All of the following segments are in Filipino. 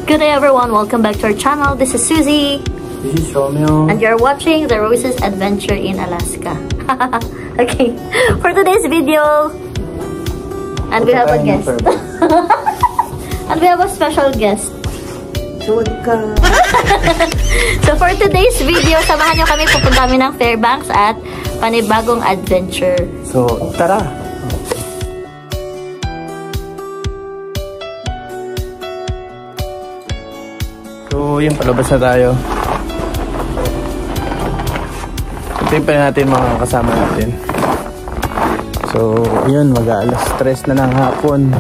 Good day everyone, welcome back to our channel. This is Susie. This is Romeo. And you're watching The Rose's Adventure in Alaska. Okay, for today's video, and we have a guest. And we have a special guest. So for today's video, samahan nyo kami, pupunta kami ng Fairbanks at panibagong adventure. So, tara! So, yun, palabas na tayo. Hintayin pa natin mga kasama natin. So, yun, mag-aalas 3 na ng hapon.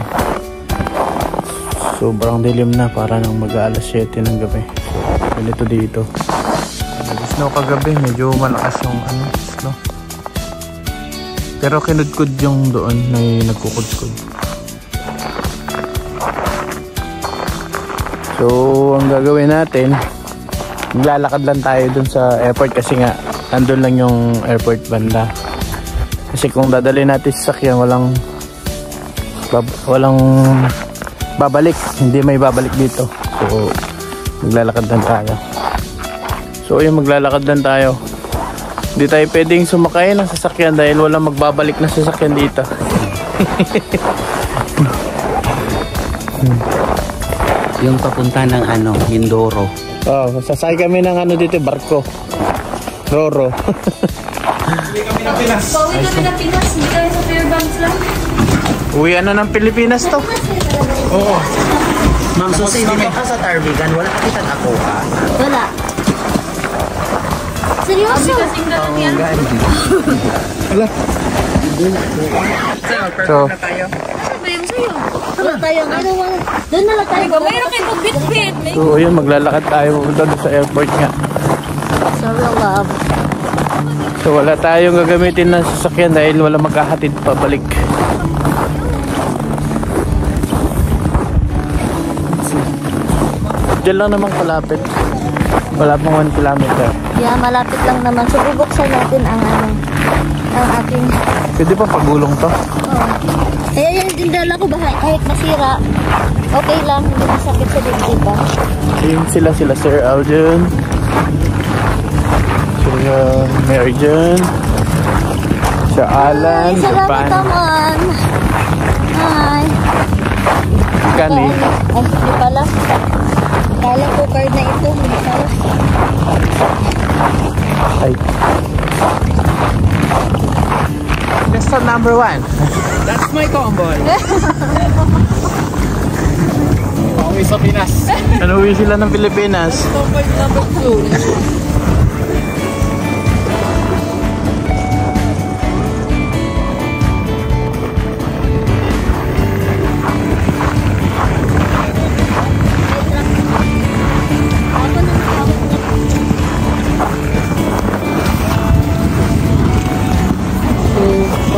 Sobrang dilim na, para nang mag-aalas 7 ng gabi. So, ganito dito. Snow kagabi, medyo malakas yung snow. Pero kinudkud yung doon na nagkukudkud. So, ang gagawin natin, maglalakad lang tayo dun sa airport kasi nga, andun lang yung airport banda. Kasi kung dadalhin natin sa sakyan, walang babalik. Hindi may babalik dito. So, maglalakad lang tayo. So, yun, maglalakad lang tayo. Hindi tayo pwedeng sumakay ng sasakyan dahil walang magbabalik na sasakyan dito. Yung papunta ng Mindoro. Oh, sasakay kami ng dito, barko. Roro. Pauwi kami ng Pinas, hindi kami sa Fairbanks lang. Uwi ng Pilipinas to. Oo. Ma'am, so dito ka sa Tarbigan, wala ka kitang ako Wala. Seryoso? Wala. So, Wala tayong doon na lang tayo. Mayroon kayo bit-bit. so yun, maglalakad tayo pupunta sa airport nga. So love. So wala tayong gagamitin ng sasakyan dahil wala magkahatid pabalik. Diyan lang naman kalapit. Wala pang 1 kilometer. Yeah, malapit lang naman. So bubuksan natin ang ating... Pwede pa pagulong to? Oo. Eh, yung dindala ko kahit masira, okay lang. Hindi masakit sa dibdib ba? Yun sila Sir Alden. Sir Mary Jane. Sir Alan. Sir Salamat Pan. naman. Hi. Kani. Ay, hindi pala. Kala ko card na ito. Hindi pala. Ay. Restaurant number 1. That's my combo. Pauwi sa Pinas. Uwi sila ng Pilipinas. Combo number 2.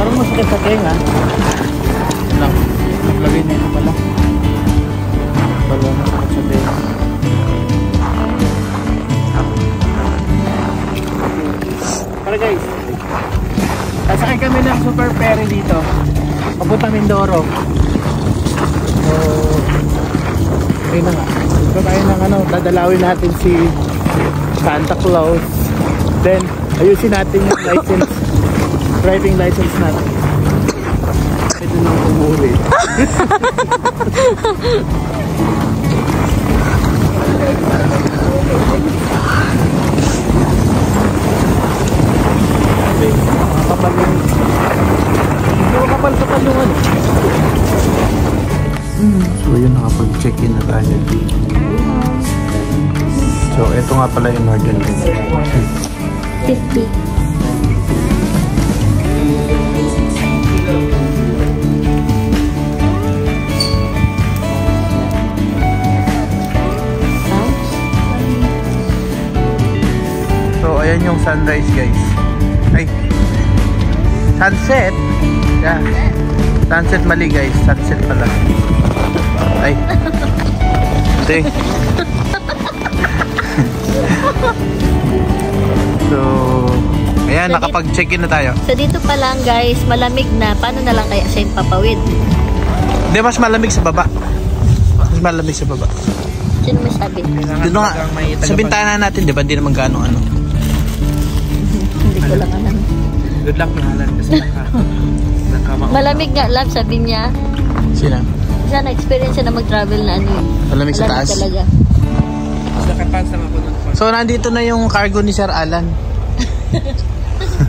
Parang masakit sa tenga. Lang, naglagay na yun pala. Pala masakit sa tenga. Para guys, sasakay kami ng super ferry dito. Papunta Mindoro. So, ayun na nga. Ito tayo ng dadalawin natin si Santa Claus. Then, ayusin natin yung license. Driving license natin. Ito nang umuwi. Okay, makakapal yun. Makakapal yung So yun, nakapag-check-in na tayo. So ito nga pala yung Northern Lights. 50. Ayan yung sunrise guys. Ay, sunset. Yeah, sunset mali guys. Sunset pala. Ay, hindi. So, ayan, nakapag-check-in na tayo. So dito pa lang guys, malamig na. Paano na lang kaya siya papawid? Hindi, mas malamig sa baba. Mas malamig sa baba. Sino may sabi? Doon nga, sa bintana natin, di ba? Di naman gaano ano. Hindi ko lang alam. Good luck mahalan kasi Malamig nga lang, sabi niya. Sino? Siya na-experience na mag-travel na ano. Malamig sa taas? Talaga. Nakapans lang ako nun. So, nandito na yung cargo ni Sir Alan.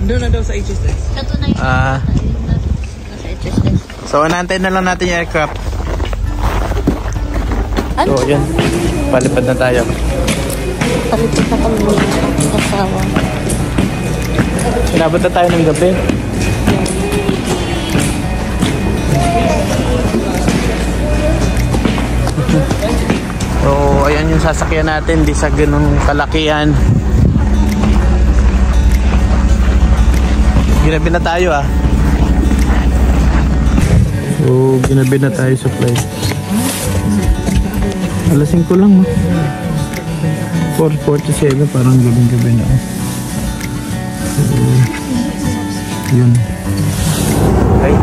Doon na daw sa HSS. Ito na yung nasa HSS. So, naantay na lang natin yung aircraft. Ano? So, yun. Palipad na tayo. Palipad na kami ng asawa. Inabot na tayo ng gabi. So, ayan yung sasakyan natin. Di sa ganun kalakihan. Ginabi na tayo ah. So, ginabi na tayo sa flight. Alas 5 lang, no? 4:47, parang gabing-gabi na. So, yun. Okay.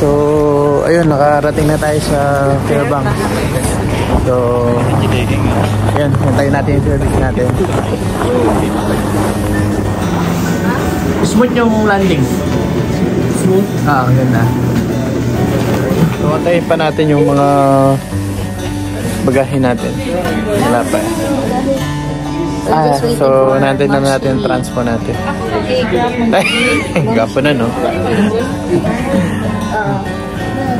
So, ayun, nakarating na tayo sa Fairbanks. So, ayun, hintayin natin yung service natin. Smooth yung landing. Smooth? Ah, ganda. So, hintayin pa natin yung mga bagahe natin. Wala pa. So, nandun na natin yung transpo natin. Gapo na, no?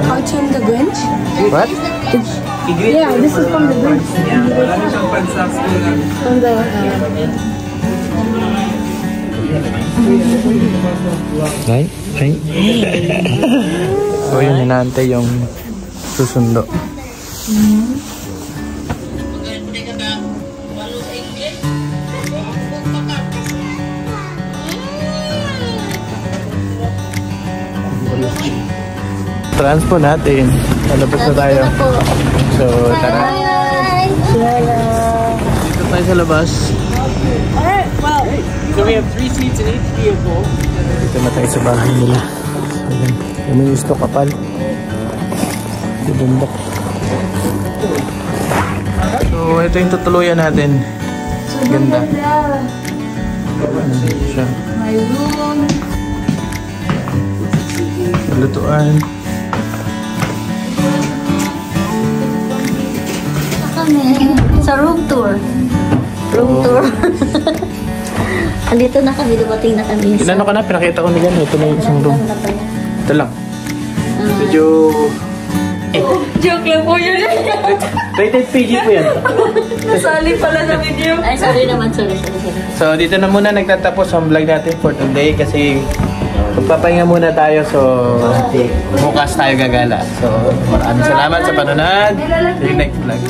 Pouch from the Grinch? What? Yeah, this is from the Grinch. From the... Ay? Ay? So, yun, inaantay yung susundo. Transpo natin. Palabas na tayo. So, tara. Dito tayo sa labas. Alright, well... So we have 3 seats in each vehicle. Dito na tayo sa bahay nila. Ayan. Yung gusto kapal. Dibundok. So, ito yung tutuluyan natin. Ganda. Ayan siya. My room. Lutuan. kami. Sa room tour. Room tour. Andito na kami, dumating na kami. Inano ka na, pinakita ko nila. Ito na yung isang room. Ito lang. Medyo... Joke lang po yun. Rated PG po yan. Nasali pala sa video. Ay, sorry naman, sorry. So, dito na muna nagtatapos ang vlog natin for today kasi magpapahinga muna tayo. So, bukas tayo gagala. So, maraming salamat sa panonood. See you next vlog.